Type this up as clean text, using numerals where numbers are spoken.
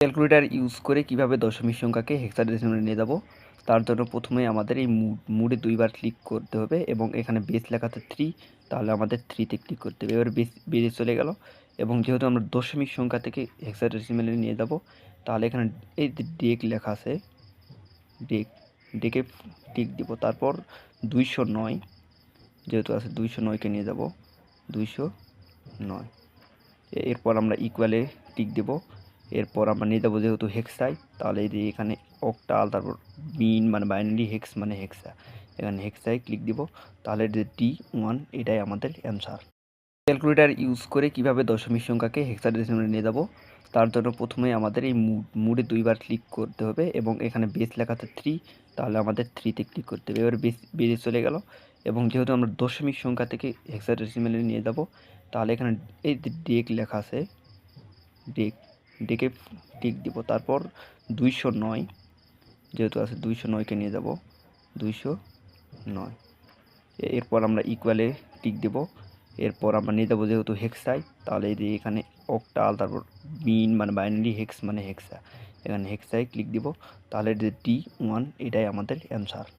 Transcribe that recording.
Calculator use করে কিভাবে দশমিক সংখ্যাকে হেক্সাডেসিমালে নিয়ে যাব তার জন্য প্রথমে আমাদের এই মুডে দুইবার ক্লিক করতে হবে এবং এখানে বেস লেখা আছে 3, তাহলে আমাদের 3-তে ক্লিক করতে হবে। এবার বেজে চলে গেল এবং যেহেতু আমরা দশমিক সংখ্যা থেকে হেক্সাডেসিমালে নিয়ে যাব, তাহলে এখানে এই যে ডেক লেখা আছে, ডেকে টিক দিব। তারপর 209 যেহেতু আছে 209কে নিয়ে যাব 209। এরপর আমরা ইকুয়ালে টিক দেব। এরপর আমরা নিয়ে যাবো যেহেতু হেক্সাই, তাহলে এই যে এখানে অক্টাল, তারপর মিন মানে বাইনারি, হেক্স মানে হেক্সা, এখানে হেক্সায় ক্লিক দিব। তাহলে D1 এটাই আমাদের অ্যান্সার। ক্যালকুলেটর ইউজ করে কিভাবে দশমিক সংখ্যাকে হেক্সাডেসিমালে নিয়ে যাব তার জন্য প্রথমে আমাদের এই মুডে দুইবার ক্লিক করতে হবে এবং এখানে বেস লেখা আছে 3, তাহলে আমাদের 3-তে ক্লিক করতে হবে। এবার বেজে চলে গেল এবং যেহেতু আমরা দশমিক সংখ্যা থেকে হেক্সাডেসিমালে নিয়ে যাব, তাহলে এখানে এই যে ডেক লেখা আছে, ডেকে টিক দিব। তারপর 209 যেহেতু আছে 209কে নিয়ে যাব 209। এরপর আমরা ইকুয়ালে টিক দেব। এরপর আমরা নিয়ে যাবো যেহেতু হেক্সাই, তাহলে এই যে এখানে অক্টাল, তারপর মিন মানে বাইনারি, হেক্স মানে হেক্সা, এখানে হেক্সায় ক্লিক দিব। তাহলে D1 এটাই আমাদের অ্যান্সার।